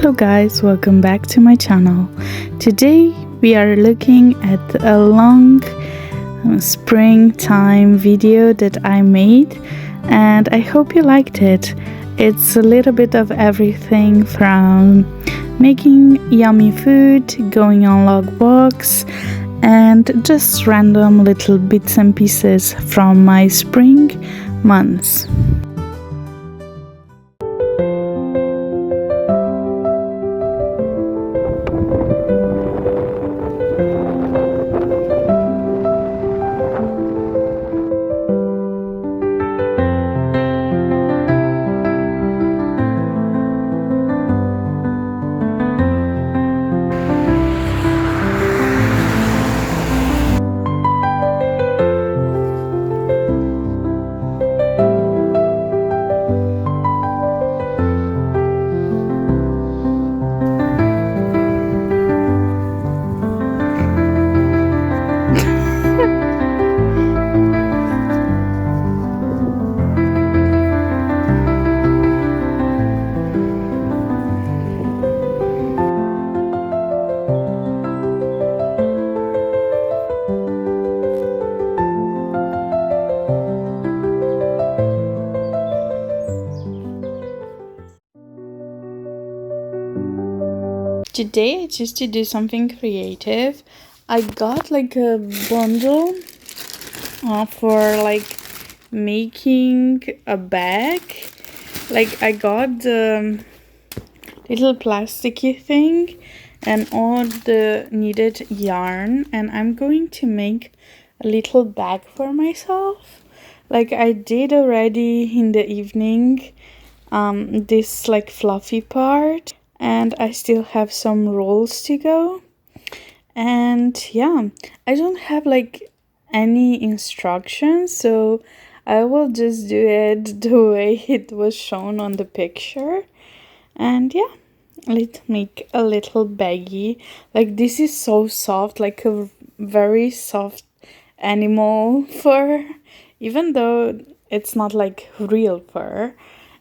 Hello guys, welcome back to my channel. Today we are looking at a long springtime video that I made, and I hope you liked it. It's a little bit of everything from making yummy food, going on log walks, and just random little bits and pieces from my spring months. Today I chose to do something creative. I got like a bundle for like making a bag. Like I got the little plasticky thing and all the needed yarn, and I'm going to make a little bag for myself. Like I did already in the evening this like fluffy part, and I still have some rolls to go. And yeah, I don't have like any instructions, so I will just do it the way it was shown on the picture. And yeah, let's make a little baggie. Like this is so soft, like a very soft animal fur, even though it's not like real fur.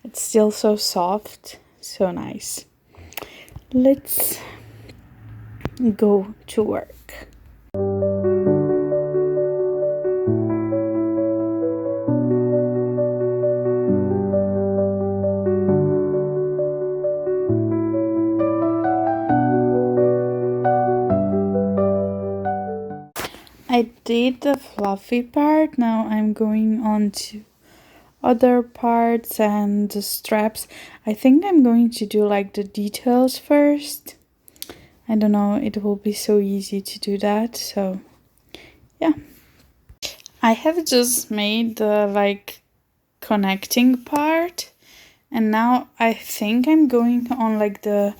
It's still so soft, so nice. Let's go to work. I did the fluffy part. Now I'm going on to other parts and the straps. I think I'm going to do like the details first. I don't know, it will be so easy to do that. So yeah, I have just made the like connecting part, and now I think I'm going on like the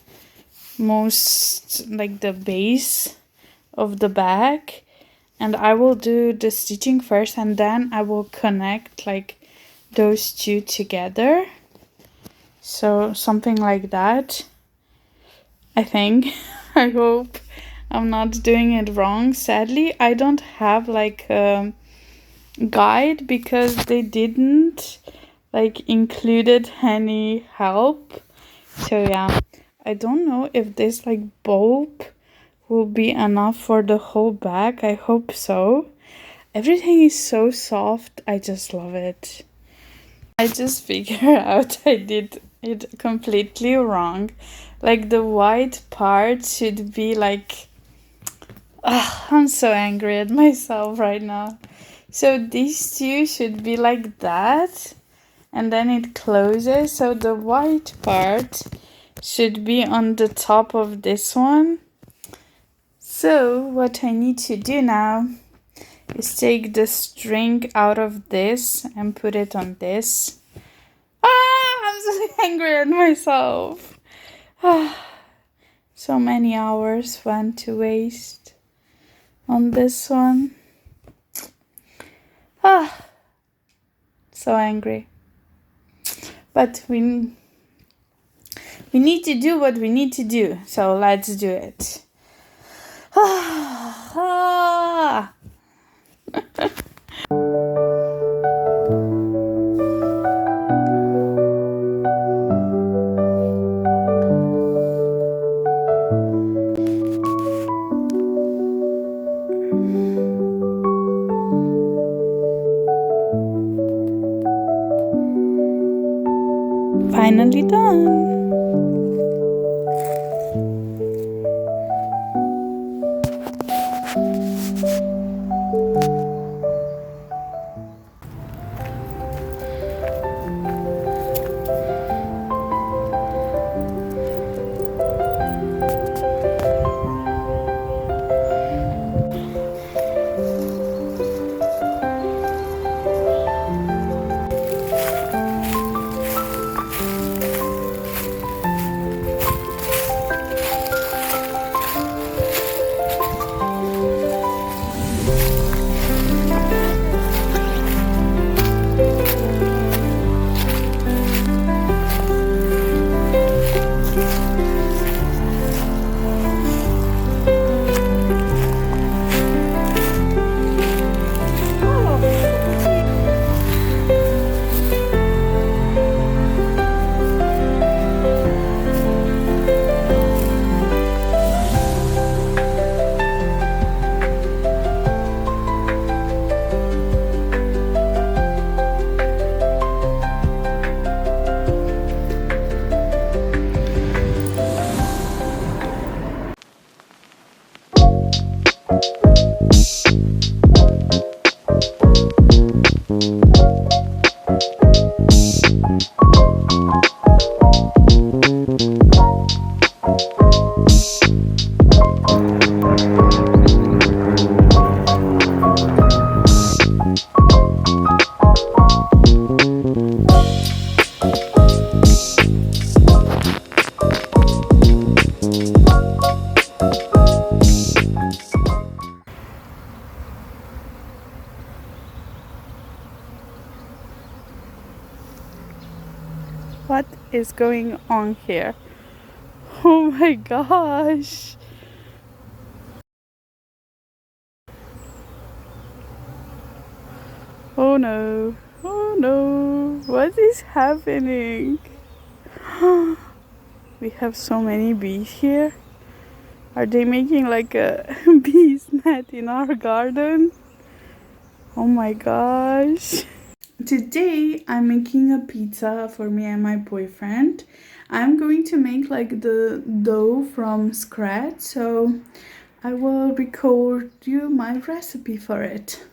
most like the base of the bag, and I will do the stitching first and then I will connect like those two together. So something like that, I think. I hope I'm not doing it wrong. Sadly, I don't have like a guide because they didn't like included any help. So yeah, I don't know if this like bulb will be enough for the whole bag. I hope so. Everything is so soft. I just love it. I just figured out I did it completely wrong. Like the white part should be like... I'm so angry at myself right now. So these two should be like that, and then it closes. So the white part should be on the top of this one. So what I need to do now is take the string out of this and put it on this. I'm so angry at myself. So many hours went to waste on this one. So angry. But we need to do what we need to do, so let's do it. is going on here? Oh my gosh. Oh no. Oh no. What is happening? We have so many bees here. Are they making like a bee's net in our garden? Oh my gosh. Today I'm making a pizza for me and my boyfriend. I'm going to make like the dough from scratch, so I will record you my recipe for it.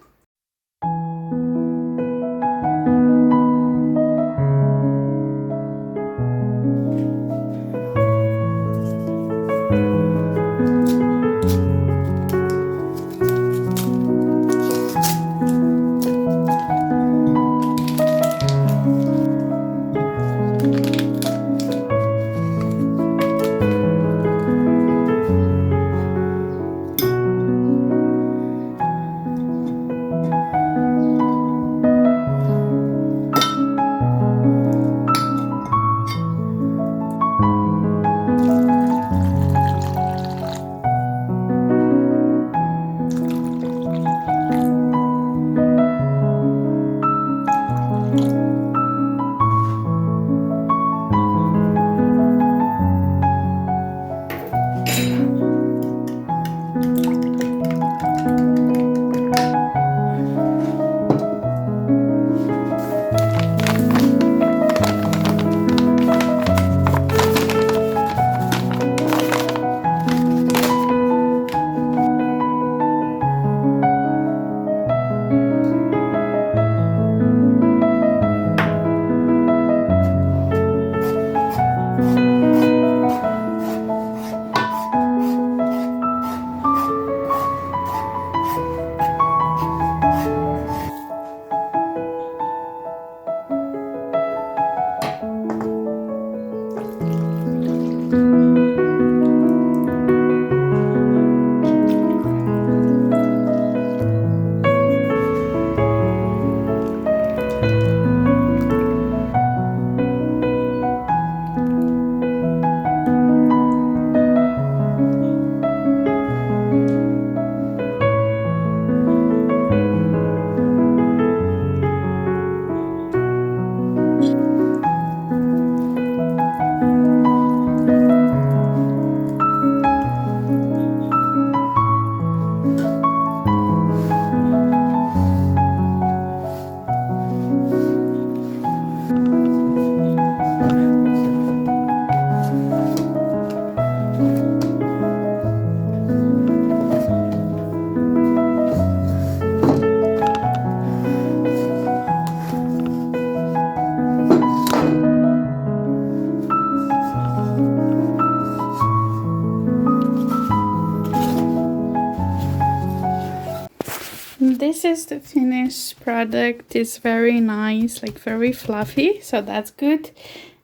This is the finished product. It's very nice, like very fluffy, so that's good.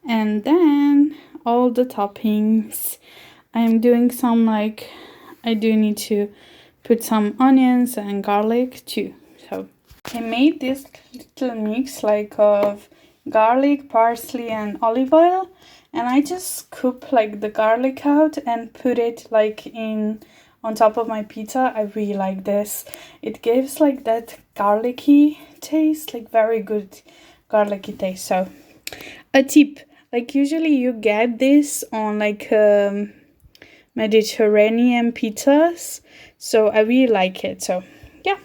And then all the toppings. I'm doing some like, I do need to put some onions and garlic too. So I made this little mix like of garlic, parsley and olive oil, and I just scoop like the garlic out and put it like in on top of my pizza. I really like this. It gives like that garlicky taste, like very good garlicky taste. So a tip, like usually you get this on like Mediterranean pizzas, so I really like it. So yeah.